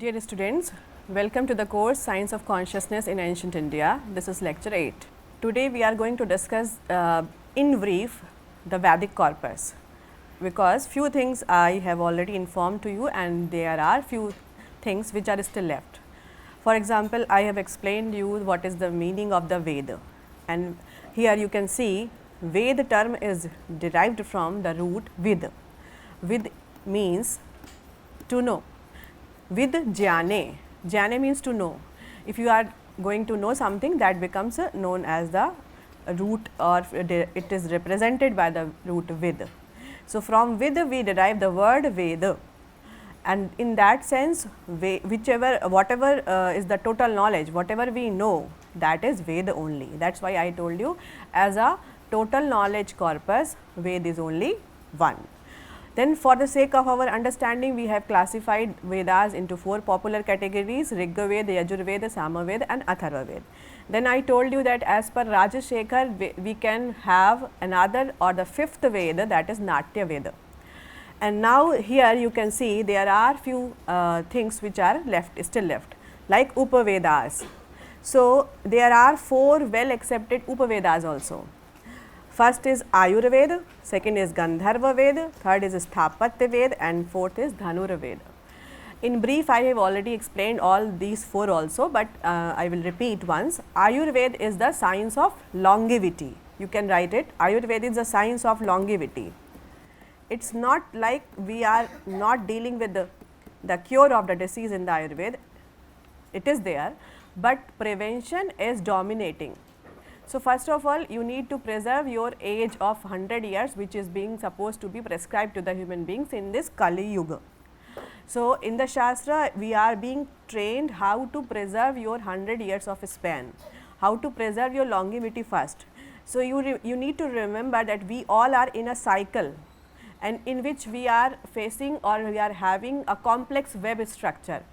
Dear students, welcome to the course Science of Consciousness in Ancient India. This is lecture 8. Today we are going to discuss in brief the Vedic corpus, because few things I have already informed to you and there are few things which are still left. For example, I have explained you what is the meaning of the Veda, and here you can see Veda term is derived from the root Vid. Vid means to know. With jnane, jnane means to know. If you are going to know something, that becomes known as the root, or it is represented by the root vid. So, from vid we derive the word Veda, and in that sense whatever is the total knowledge, whatever we know, that is Veda only. That is why I told you, as a total knowledge corpus, Veda is only one. Then for the sake of our understanding, we have classified Vedas into 4 popular categories: Rigveda, Yajurveda, Samaveda and Atharvaveda. Then I told you that as per Rajashekhar, we can have another or the 5th Veda, that is Natya Veda. And now here you can see there are few things which are still left, like Upavedas. So there are 4 well accepted Upavedas also. First is Ayurveda, second is Gandharva Veda, third is Sthapatya Veda and fourth is Dhanura Veda. In brief, I have already explained all these 4 also, but I will repeat once. Ayurveda is the science of longevity. You can write it. Ayurveda is the science of longevity. It is not like we are not dealing with the cure of the disease in the Ayurveda. It is there, but prevention is dominating. So, first of all, you need to preserve your age of 100 years, which is being supposed to be prescribed to the human beings in this Kali Yuga. So, in the Shastra, we are being trained how to preserve your 100 years of span, how to preserve your longevity first. So, you need to remember that we all are in a cycle, and in which we are facing or we are having a complex web structure.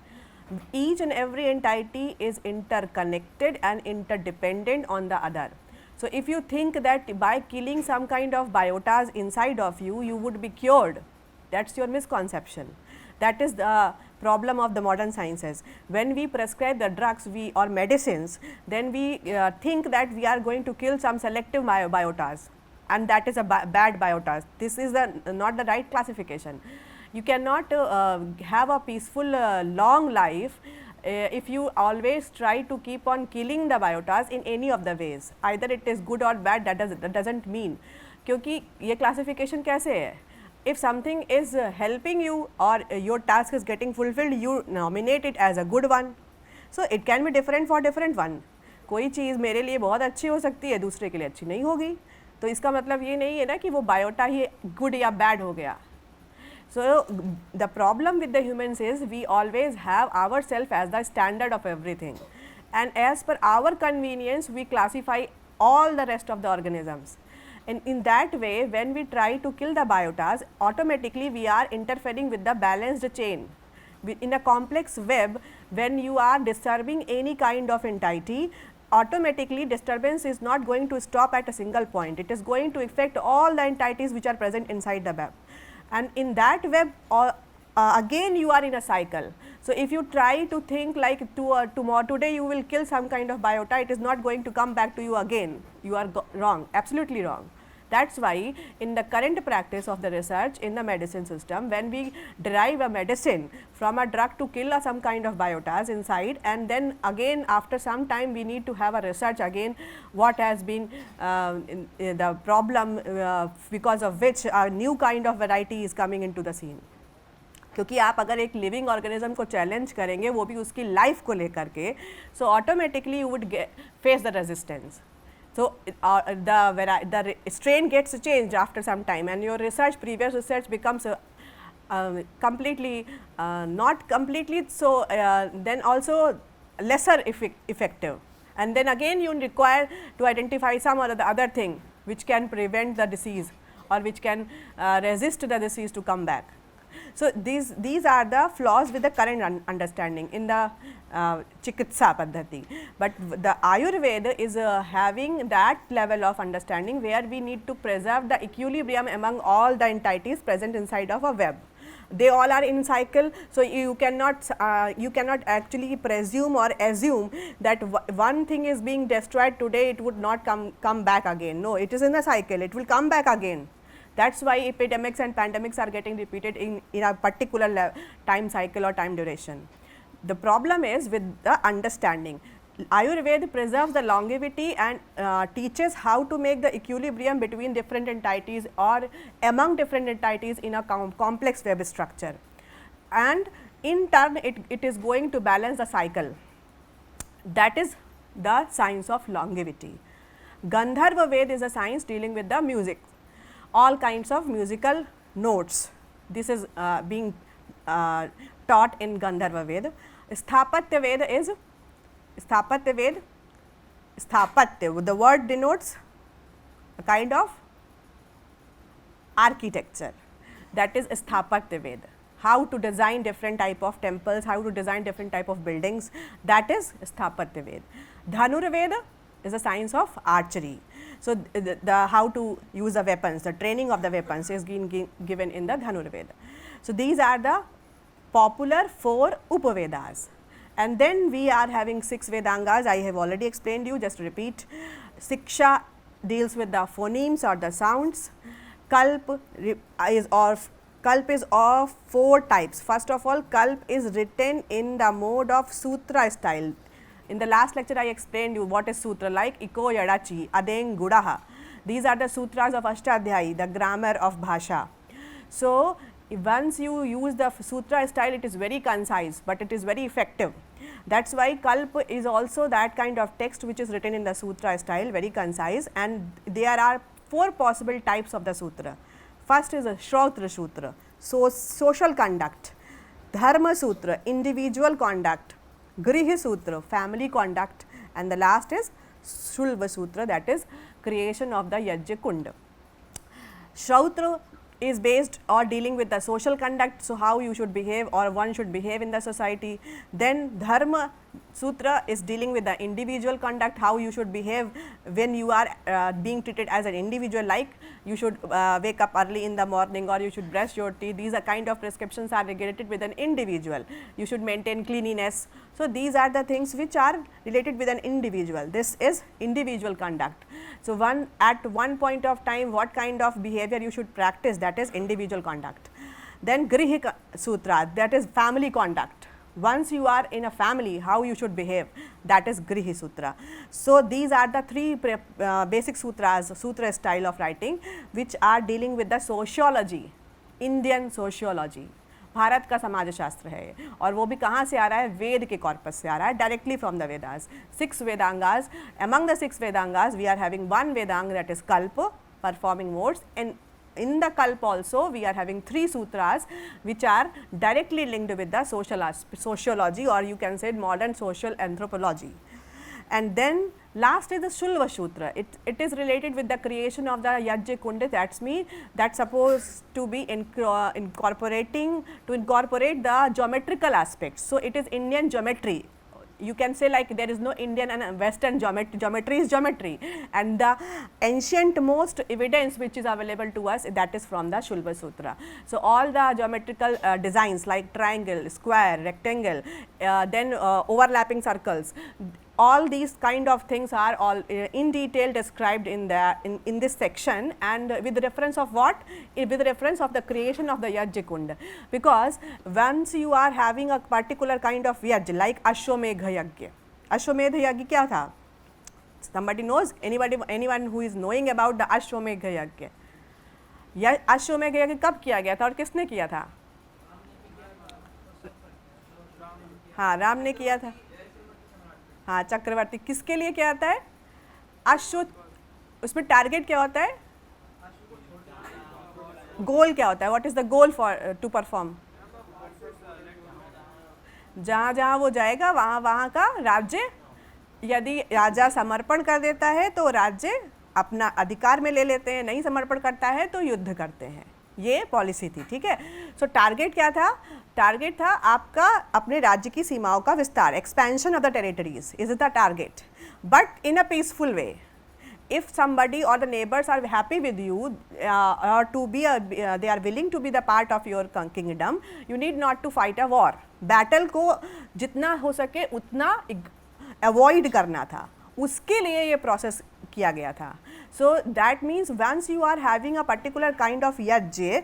Each and every entity is interconnected and interdependent on the other. So, if you think that by killing some kind of biotas inside of you, you would be cured, that is your misconception. That is the problem of the modern sciences. When we prescribe the drugs or medicines, then we think that we are going to kill some selective biotas, and that is a bad biotas. This is not the right classification. You cannot have a peaceful long life if you always try to keep on killing the biotas in any of the ways. Either it is good or bad, that doesn't mean. क्योंकि ये classification कैसे है? If something is helping you or your task is getting fulfilled, you nominate it as a good one. So it can be different for different one. कोई चीज़ मेरे लिए बहुत अच्छी हो सकती है, दूसरे के लिए अच्छी नहीं होगी. तो इसका मतलब ये नहीं है ना कि वो बायोटा ही good या bad हो गया. So, the problem with the humans is we always have ourselves as the standard of everything, and as per our convenience we classify all the rest of the organisms, and in that way when we try to kill the biotas, automatically we are interfering with the balanced chain. In a complex web, when you are disturbing any kind of entity, automatically disturbance is not going to stop at a single point, it is going to affect all the entities which are present inside the web. And in that web again you are in a cycle. So, if you try to think like tomorrow, today you will kill some kind of biota, it is not going to come back to you again. You are wrong, absolutely wrong. That is why in the current practice of the research in the medicine system, when we derive a medicine from a drug to kill some kind of biotas inside, and then again after some time we need to have a research again what has been the problem because of which a new kind of variety is coming into the scene. क्योंकि आप अगर एक living organism को challenge करेंगे वो भी उसकी life को लेकर के, so automatically you would face the resistance. So, the strain gets changed after some time, and your previous research becomes completely not completely, so then also lesser effective, and then again you require to identify some or the other thing which can prevent the disease or which can resist the disease to come back. So, these are the flaws with the current understanding in the Chikitsa Paddhati, but the Ayurveda is having that level of understanding where we need to preserve the equilibrium among all the entities present inside of a web. they all are in cycle. So you cannot actually presume or assume that one thing is being destroyed today, it would not come back again. No, it is in a cycle, it will come back again. That is why epidemics and pandemics are getting repeated in a particular time cycle or time duration. The problem is with the understanding. Ayurveda preserves the longevity and teaches how to make the equilibrium between different entities or among different entities in a complex web structure, and in turn it is going to balance the cycle. That is the science of longevity. Gandharva Veda is a science dealing with the music, all kinds of musical notes. This is being taught in Gandharva Veda. Sthapatya Veda is Sthapatya Veda, Sthapatya, the word denotes a kind of architecture, that is Sthapatya Veda. How to design different type of temples, how to design different type of buildings, that is Sthapatya Veda. Dhanur Veda is a science of archery. So, the how to use the weapons, the training of the weapons is given in the Dhanur Veda. So, these are the popular 4 Upavedas. And then we are having 6 Vedangas. I have already explained you, just to repeat. Siksha deals with the phonemes or the sounds. Kalp is of 4 types. First of all, Kalp is written in the mode of sutra style. In the last lecture, I explained you what is sutra, like Iko Yadachi, Adeng Gudaha. These are the sutras of Ashtadhyayi, the grammar of Bhasha. So, once you use the sutra style, it is very concise, but it is very effective. That is why Kalpa is also that kind of text which is written in the sutra style, very concise, and there are 4 possible types of the sutra. First is a Shrautra Sutra, so social conduct, Dharma Sutra, individual conduct, Griha Sutra, family conduct, and the last is Shulva Sutra, that is creation of the Yajna Kunda. Shrautra is based or dealing with the social conduct, so how you should behave or one should behave in the society. Then Dharma Sutra is dealing with the individual conduct, how you should behave when you are being treated as an individual, like you should wake up early in the morning or you should brush your teeth. These are kind of prescriptions are related with an individual. You should maintain cleanliness. So, these are the things which are related with an individual. This is individual conduct. So, at one point of time what kind of behavior you should practice, that is individual conduct. Then Griha Sutra, that is family conduct. Once you are in a family, how you should behave, that is Griha Sutra. So, these are the 3 basic sutras, sutra style of writing, which are dealing with the sociology, Indian sociology. Bharat का समाज शास्त्र है और वो भी कहाँ से आ रहा है, वेद के कॉर्पस से आ रहा है, directly from the Vedas. 6 Vedangas, among the 6 Vedangas we are having one Vedanga, that is Kalpa, performing modes, and in the Kalpa also we are having 3 sutras which are directly linked with the sociology, or you can say modern social anthropology. And then last is the Shulva Sutra. It is related with the creation of the Yajna Kunda. That's mean that's supposed to be incorporate the geometrical aspects. So, it is Indian geometry. You can say like there is no Indian and Western geometry. Geometry is geometry, and the ancient most evidence which is available to us, that is from the Shulva Sutra. So, all the geometrical designs like triangle, square, rectangle, then overlapping circles, all these kind of things are all in detail described in this section, and with reference of what? With reference of the creation of the Yajna Kunda. Because once you are having a particular kind of yajna like Ashwamedha Yajna. Ashwamedha Yajna क्या था? Somebody knows? Anyone who is knowing about the Ashwamedha Yajna? Ashwamedha Yajna कब किया गया था और किसने किया था? हाँ, राम ने किया था. हाँ, चक्रवर्ती. किसके लिए क्या आता है? अश्व. उसमें टारगेट क्या होता है? गोल क्या होता है? What is the goal for to perform? जहाँ जहाँ वो जाएगा वहाँ वहाँ का राज्य, यदि राजा समर्पण कर देता है तो राज्य अपना अधिकार में ले लेते हैं, नहीं समर्पण करता है तो युद्ध करते हैं. ये पॉलिसी थी. ठीक है. सो टारगेट क्या था? टारगेट था आपका अपने राज्य की सीमाओं का विस्तार, expansion of the territories is the target, but in a peaceful way. if somebody or the neighbors are happy with you or to be they are willing to be the part of your kingdom, you need not to fight a war. Battle को जितना हो सके उतना avoid करना था, उसके लिए ये process किया गया था. So that means once you are having a particular kind of yajna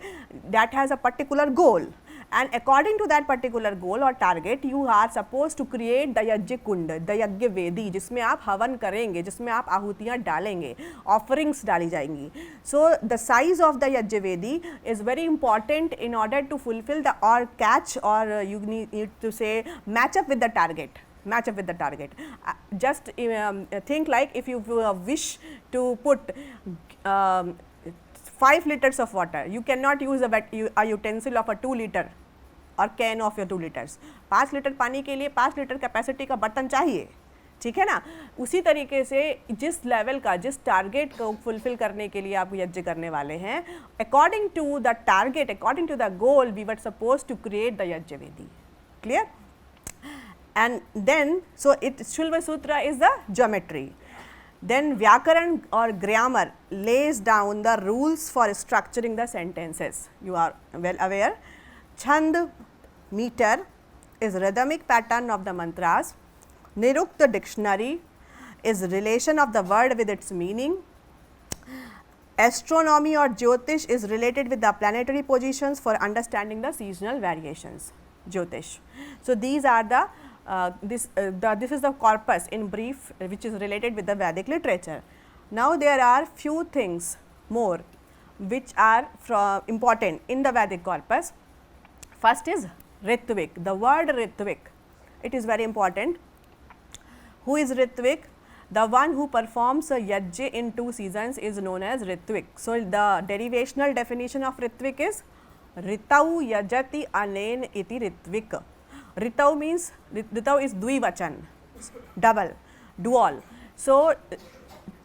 that has a particular goal, and according to that particular goal or target you are supposed to create the yajna kund, the yajna vedi, जिसमें आप हवन करेंगे, जिसमें आप आहुतियाँ डालेंगे, offerings डाली जाएंगी. So the size of the yajna vedi is very important in order to fulfill the or catch or you need to say match up with the target. Match up with the target. Just think like if you wish to put 5 liters of water, you cannot use a utensil of a 2 liter or can of your 2 liters. 5 litre पानी के लिए 5 litre capacity का बर्तन चाहिए, ठीक है ना. उसी तरीके से जिस लेवल का, जिस टारगेट को फुलफिल करने के लिए आप यज्ञ करने वाले हैं, according to the target, according to the goal, we were suppose to create the यज्ञ वेदी. Clear? And then, so Shulva Sutra is the geometry. Then Vyakaran or grammar lays down the rules for structuring the sentences. You are well aware. Chand, meter, is rhythmic pattern of the mantras. Nirukta, dictionary, is relation of the word with its meaning. Astronomy or Jyotish is related with the planetary positions for understanding the seasonal variations. Jyotish. So these are the this is the corpus in brief which is related with the Vedic literature. Now there are few things more which are important in the Vedic corpus. First is Ritvik, the word Ritvik, it is very important. Who is Ritvik? The one who performs a yajna in 2 seasons is known as Ritvik. So the derivational definition of Ritvik is Ritau yajati anen iti Ritvik. Ritau means, Ritau is Dvivachan, double, dual. So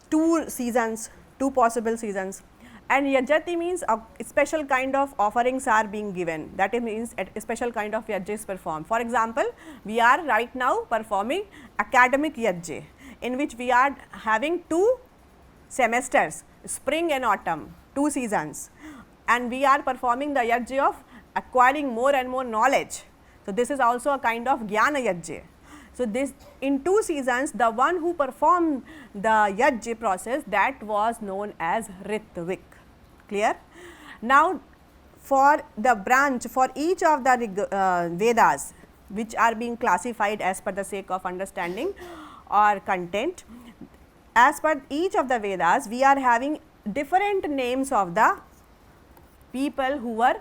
2 seasons, 2 possible seasons, and yajati means a special kind of offerings are being given, that means a special kind of yajna is performed. For example, we are right now performing academic yajna, in which we are having 2 semesters, spring and autumn, 2 seasons, and we are performing the yajna of acquiring more and more knowledge. So this is also a kind of Jnana Yajna. So this in 2 seasons, the one who performed the Yajna process, that was known as Ritvik. Clear? Now for the branch, for each of the Vedas which are being classified as per the sake of understanding or content, as per each of the Vedas we are having different names of the people who were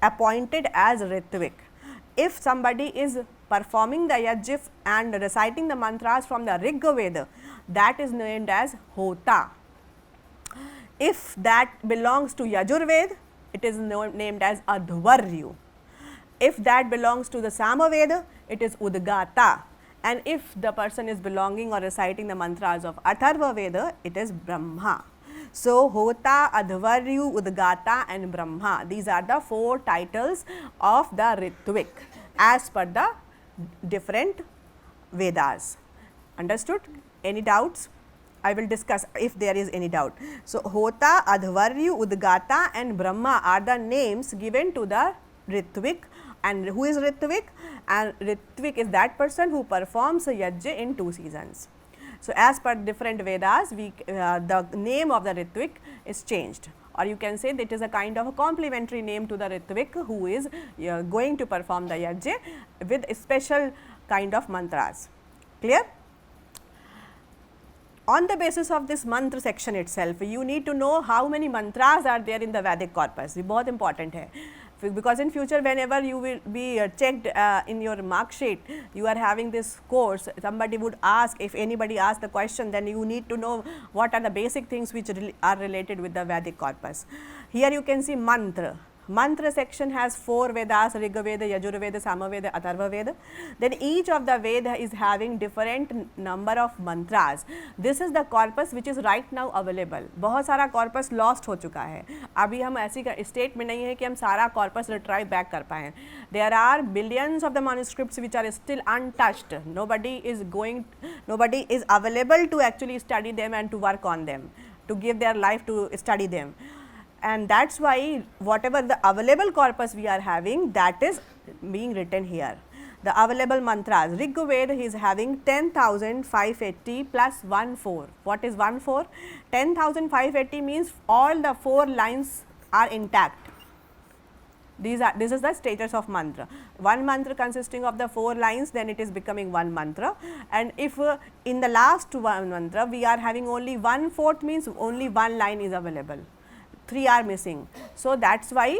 appointed as Ritvik. If somebody is performing the yajna and reciting the mantras from the Rig Veda, that is named as Hota. If that belongs to Yajurved, it is named as Adhvaryu. If that belongs to the Samaveda, it is Udgata. And if the person is belonging or reciting the mantras of Atharva Veda, it is Brahma. So Hota, Adhvaryu, Udgata and Brahma, these are the 4 titles of the Ritvik as per the different Vedas. Understood? Any doubts? I will discuss if there is any doubt. So Hota, Adhvaryu, Udgata and Brahma are the names given to the Ritvik. And who is Ritvik? And Ritvik is that person who performs a yajna in 2 seasons. So as per different Vedas, the name of the Ritvik is changed, or you can say that it is a kind of a complementary name to the Ritvik who is going to perform the yajna with a special kind of mantras. Clear? On the basis of this mantra section itself, you need to know how many mantras are there in the Vedic corpus. ये बहुत important है. Because in future whenever you will be checked in your mark sheet, you are having this course, somebody would ask, if anybody asks the question, then you need to know what are the basic things which are related with the Vedic corpus. Here you can see mantra. Mantra section has 4 Vedas, Riga Veda, Yajur Veda, Samaveda, Atharva Veda. Then each of the Veda is having different number of mantras. This is the corpus which is right now available. बहुत सारा corpus lost हो चुका है. अभी हम ऐसी state में नहीं है कि हम सारा corpus retrieve back कर पाएँ. There are billions of the manuscripts which are still untouched. Nobody is available to actually study them and to work on them, to give their life to study them. And that is why whatever the available corpus we are having, that is being written here. The available mantras, Rig Veda is having 10,580 plus 1,4. What is 1,4? 10,580 means all the 4 lines are intact. This is the status of mantra. One mantra consisting of the 4 lines, then it is becoming one mantra. And if in the last one mantra we are having only 1/4, means only one line is available. 3 are missing. So, that is why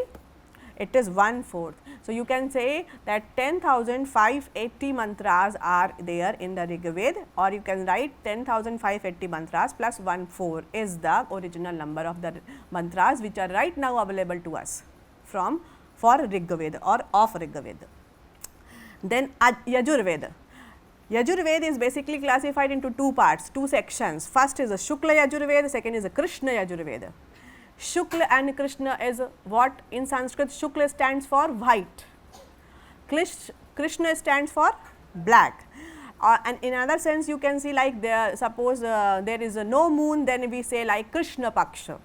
it is 1/4. So, you can say that 10,580 mantras are there in the Rig Veda, or you can write 10,580 mantras plus 1/4 is the original number of the mantras which are right now available to us for Rig Veda or of Rig Veda. Then Yajur Veda. Yajur Veda is basically classified into 2 parts, 2 sections. First is a Shukla Yajur Veda, second is a Krishna Yajur Veda. Shukla and Krishna is what in Sanskrit Shukla stands for white, Krishna stands for black. And in another sense you can see like suppose there is no moon, then we say like Krishna Paksha,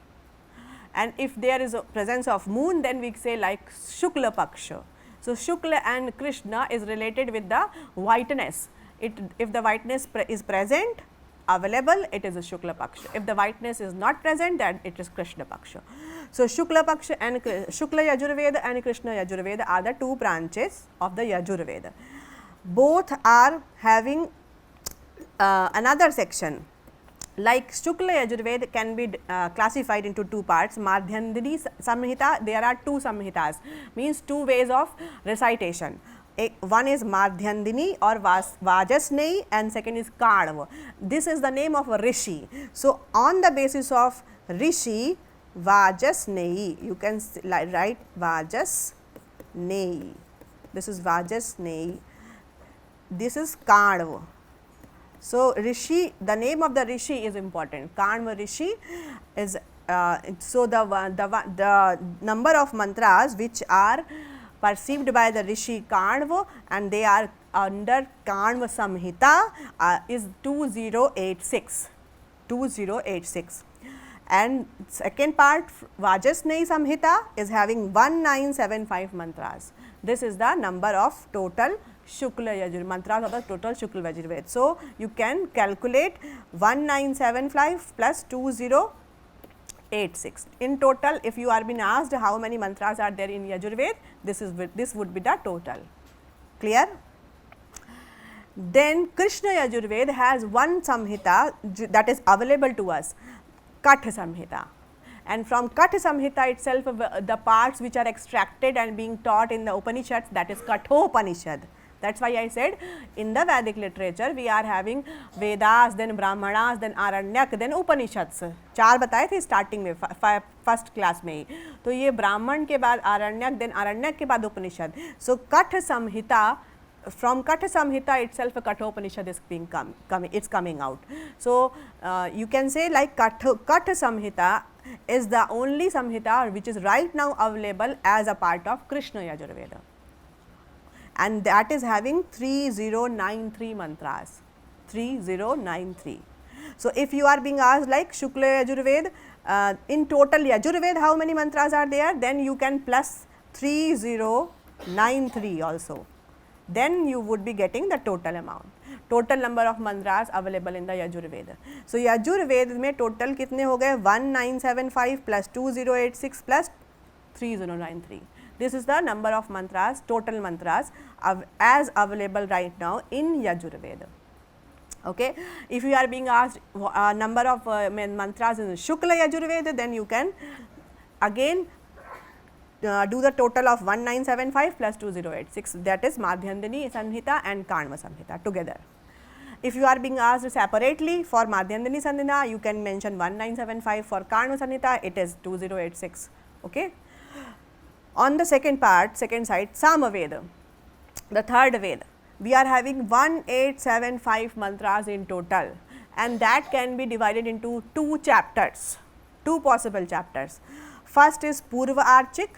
and if there is a presence of moon, then we say like Shukla Paksha. So, Shukla and Krishna is related with the whiteness. If the whiteness is present, available, it is a Shukla Paksha. If the whiteness is not present, then it is Krishna Paksha. So, Shukla Paksha and Shukla Yajur Veda and Krishna Yajur Veda are the 2 branches of the Yajur Veda. Both are having another section. Like Shukla Yajur Veda can be classified into 2 parts. Madhyandini Samhita, there are 2 Samhitas, means 2 ways of recitation. One is Madhyandini or Vajasneyi, and second is Kanva. This is the name of a Rishi. So, on the basis of Rishi, Vajasneyi, you can write Vajasneyi. This is Vajasneyi. This is Kanva. So, Rishi, the name of the Rishi is important. Kanva Rishi is so the number of mantras which are perceived by the Rishi Kanva and they are under Kanva Samhita is 2086. And second part Vajasneyi Samhita is having 1975 mantras. This is the number of total Shukla Yajur mantras of the total Shukla Yajur Veda. So, you can calculate 1975 plus 2086. In total, if you are being asked how many mantras are there in Yajur Veda, this would be the total. Clear? Then Krishna Yajur Veda has one Samhita that is available to us, Katha Samhita. And from Katha Samhita itself, the parts which are extracted and being taught in the Upanishads, that is Kathopanishad. That is why I said in the Vedic literature we are having Vedas, then Brahmanas, then Aranyak, then Upanishads. 4 बताए थे starting में first class में ही. तो ये ब्राह्मण के बाद आरण्यक, then आरण्यक के बाद उपनिषद. सो कठ संहिता, from Katha Samhita itself a Kathopanishad is coming out. So, you can say like Katha Samhita is the only Samhita which is right now available as a part of Krishna Yajur Veda, and that is having 3093 mantras, 3093. So, if you are being asked like Shukla Yajur Veda, in total Yajur Veda how many mantras are there, then you can plus 3093 also. Then you would be getting the total amount, total number of mantras available in the Yajur Veda. So, Yajur Veda में total कितने हो गए 1975 plus 2086 plus 3093. This is the number of mantras, total mantras as available right now in Yajur Veda. Okay. If you are being asked number of mantras in Shukla Yajur Veda, then you can again do the total of 1975 plus 2086, that is Madhyandini Samhita and Kanva Samhita together. If you are being asked separately for Madhyandini Samhita, you can mention 1975, for Kanva Samhita it is 2086. Okay. On the second part, second side, Samaveda, the third Veda, we are having 1875 mantras in total, and that can be divided into two chapters, two possible chapters. First is Purva Archik.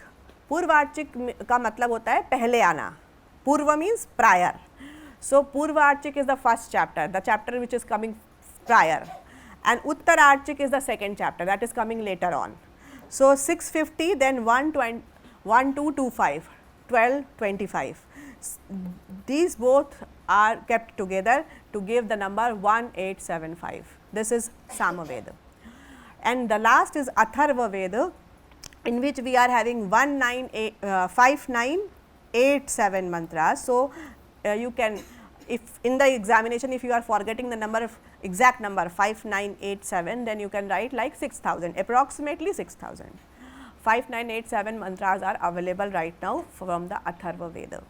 Purva Archik का मतलब होता है पहले आना. Purva means prior. So Purva Archik is the first chapter, the chapter which is coming prior, and Uttar Archik is the second chapter that is coming later on. So 650, then 120, 1225, 1225. These both are kept together to give the number 1875. This is Samaveda. And the last is Atharva Veda, in which we are having 5987 mantras. So you can, if in the examination, if you are forgetting the number of exact number 5987, then you can write like 6000, approximately 6000. 5987 mantras are available right now from the Atharva Veda.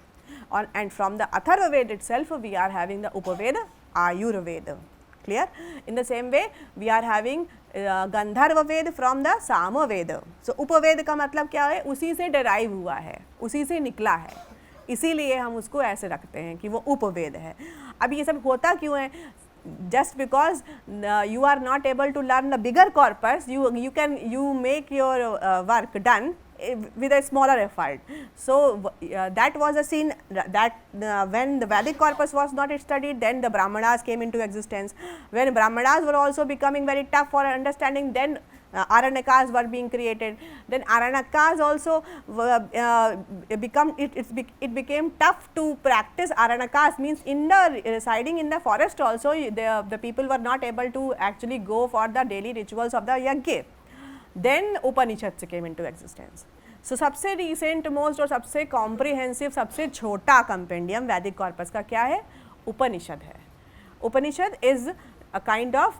And from the Atharva Veda itself, we are having the Upaveda, Ayurveda. Clear? In the same way, we are having Gandharva Veda from the Samaveda. So Upaveda का मतलब क्या है? उसी से derive हुआ है, उसी से निकला है, इसीलिए हम उसको ऐसे रखते हैं कि वो उपवेद है. अब ये सब होता क्यों है? Just because you are not able to learn the bigger corpus, you make your work done with a smaller effort. So that was a scene that when the Vedic corpus was not studied, then the Brahmanas came into existence. When Brahmanas were also becoming very tough for understanding, then Aranyakas were being created. Then Aranyakas also it became tough to practice. Aranyakas means residing in the forest also, the people were not able to actually go for the daily rituals of the yajna. Then Upanishads came into existence. So सबसे recent most और सबसे comprehensive, सबसे छोटा compendium Vedic corpus का क्या है? Upanishad है. Upanishad is a kind of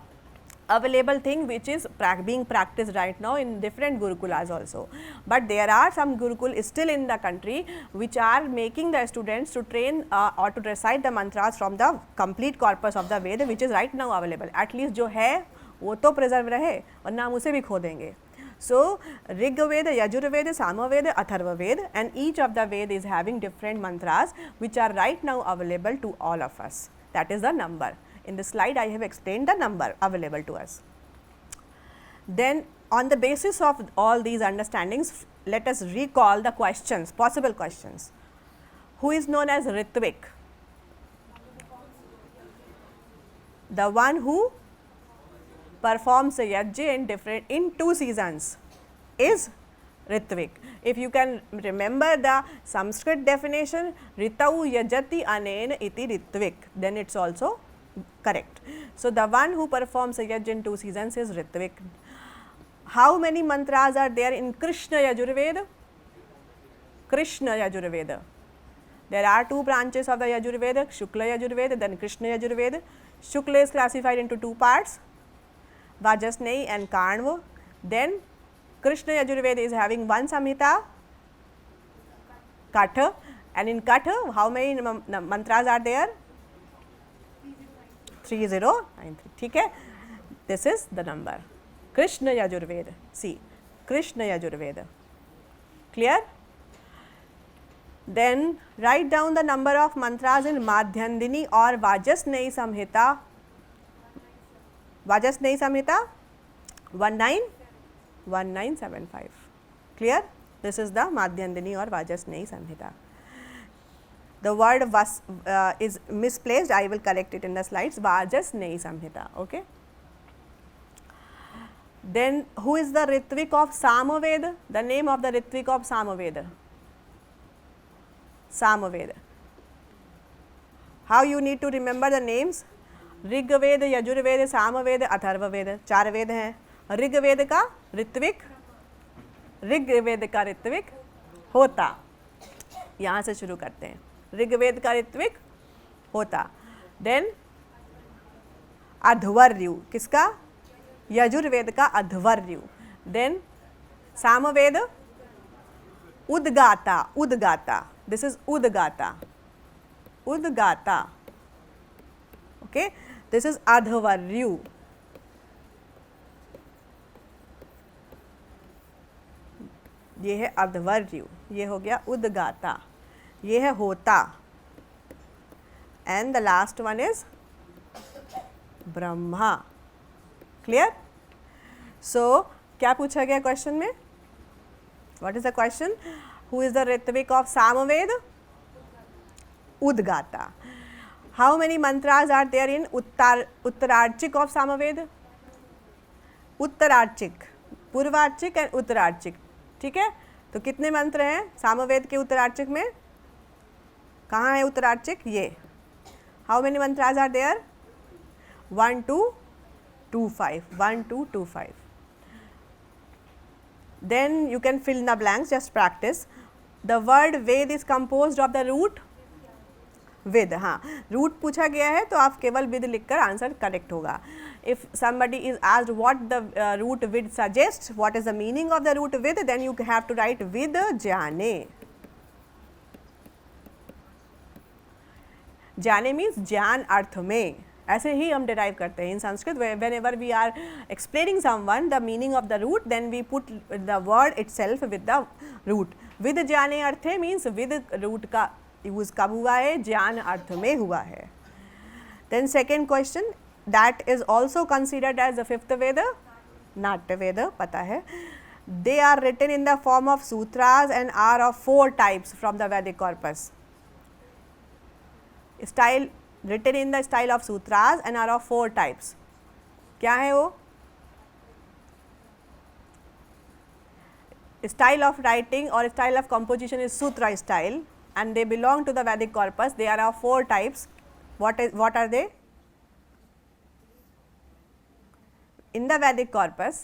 available thing which is being practiced right now in different gurukulas also. But there are some gurukul still in the country which are making the students to train or to recite the mantras from the complete corpus of the Veda, which is right now available. At least जो है वो तो preserve रहे, वरना हम उसे भी खो देंगे. So Rigveda, Yajurveda, Samaveda, Atharvaveda, and each of the Veda is having different mantras which are right now available to all of us. That is the number. In the slide I have explained the number available to us. Then on the basis of all these understandings, let us recall the questions, possible questions. Who is known as Ritvik? The one who performs a yajna in 2 seasons is Ritvik. If you can remember the Sanskrit definition, Ritau yajati anena iti Ritvik, then it's also correct. So the one who performs a yajna in 2 seasons is Ritvik. How many mantras are there in Krishna Yajurveda? Krishna Yajurveda. There are 2 branches of the Yajurveda, Shukla Yajurveda, then Krishna Yajurveda. Shukla is classified into 2 parts, Vajasneyi and Kanva. Then Krishna Yajurveda is having 1 Samhita, Katha, and in Katha how many mantras are there? 3093. ठीक है? This is the number. Krishna Yajurveda. See, Krishna Yajurveda. Clear? Then write down the number of mantras in Madhyandini or Vajasneyi Samhita. Vajasneyi Samhita 1975. Clear? This is the Madhyandini or Vajasneyi Samhita. The word was is misplaced. I will correct it in the slides. Vajasneyi Samhita. Okay. Then who is the Ritvik of Samaveda? The name of the Ritvik of Samaveda. Samaveda. How you need to remember the names? Rigveda, Yajurveda, Samaveda, Atharvaveda, 4 वेद हैं. ऋग्वेद का ऋत्विक, ऋग्वेद का ऋत्विक होता. यहाँ से शुरू करते हैं. ऋग्वेद का ऋत्विक होता. देन अध्वर्यु, किसका? यजुर्वेद का अध्वर्यु. Then Samaveda उद्गाता, उद्गाता. This is उद्गाता, उद्गाता. Okay, this is Adhvaryu. ये है अर्धवर्यु, ये हो गया उद्गाता, ये है होता, and the last one is Brahma. Clear? सो क्या पूछा गया क्वेश्चन में? What is the question? Who is the Ritwik of Samaveda? उद्गाता। How many mantras are there in उत्तरार्चिक of Samaveda? उत्तरार्चिक, पूर्वार्चिक and उत्तरार्चिक। ठीक है, तो कितने मंत्र हैं सामवेद के उत्तरार्चिक में? कहाँ है उत्तरार्चिक? ये। How many mantras are there? 1 2 2 5, 1 2 2 5. Then you can fill in the blanks, just practice. The word Ved is composed of the root with. हाँ, रूट पूछा गया है तो आप केवल विद लिखकर आंसर करेक्ट होगा। If somebody is asked what the root with suggests, what is the meaning of the root with, then you have to write with जाने। जाने means ज्ञान अर्थ में, ऐसे ही हम डिराइव करते हैं इन Sanskrit. whenever we are explaining someone the meaning of the root, then we put the word itself with the root। with जाने अर्थे means with root का यूज कब हुआ है? ज्ञान अर्थ में हुआ है। Then second question, that is also considered as the fifth वेद, नाट्य वेद, पता है। They are written in the form of सूत्रास and are of 4 types from the वैदिक corpus. Style written in the style of सूत्रास and are of 4 types. क्या है वो? Style of writing और style of composition is सूत्र style, and they belong to the Vedic corpus. They are of 4 types. What are they? In the Vedic corpus,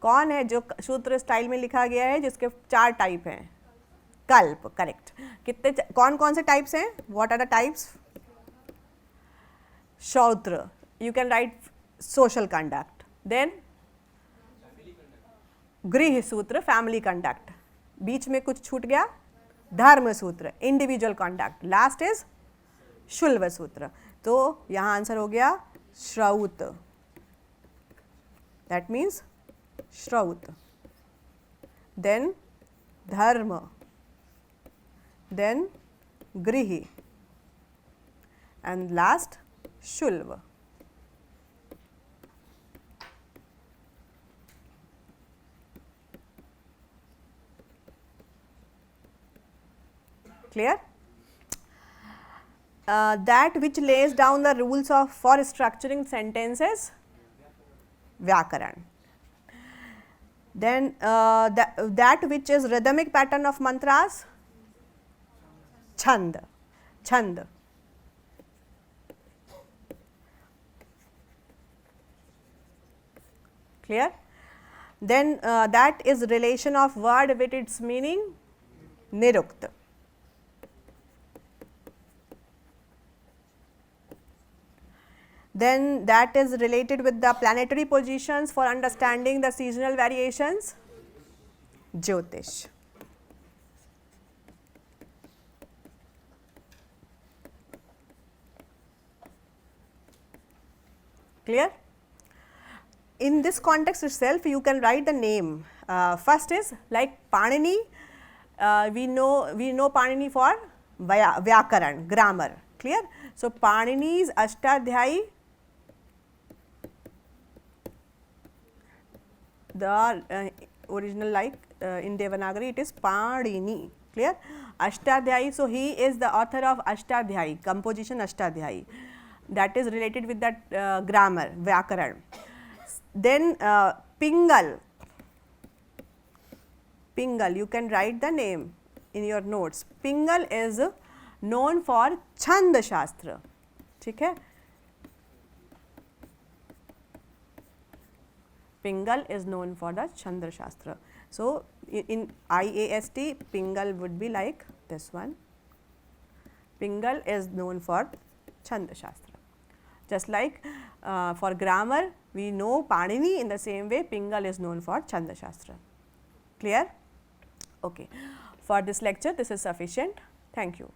कौन है जो सूत्र style में लिखा गया है जिसके 4 टाइप हैं? कल्प, करेक्ट। कितने, कौन कौन से टाइप्स हैं? What are the types? शौत्र, you can write social conduct. Then गृह सूत्र, फैमिली कंडक्ट। बीच में कुछ छूट गया? धर्म सूत्र, इंडिविजुअल कॉन्डक्ट। लास्ट इज शुल्व सूत्र। तो यहाँ आंसर हो गया श्रौत, दैट मीन्स श्रौत। देन धर्म, देन गृह, and last शुल्व। Clear? That which lays down the rules of for structuring sentences, vyakaran. Then that which is rhythmic pattern of mantras, chand, chand. Clear? Then that is relation of word with its meaning, nirukta. Then that is related with the planetary positions for understanding the seasonal variations, Jyotish. Clear? In this context itself, you can write the name. First is like Panini. We know Panini for Vyakaran, grammar. Clear? So Panini's Ashtadhyayi, the original like in Devanagari it is Panini. Clear? Ashtadhyayi, so he is the author of Ashtadhyayi, composition Ashtadhyayi, that is related with that grammar, Vyakaran. Then Pingal, Pingal, you can write the name in your notes. Pingal is known for Chand Shastra. ठीक है? Pingal is known for the Chandra Shastra. So in IAST, Pingal would be like this one. Pingal is known for Chanda Shastra. Just like for grammar, we know Panini, in the same way Pingal is known for Chanda Shastra. Clear? Okay. For this lecture, this is sufficient. Thank you.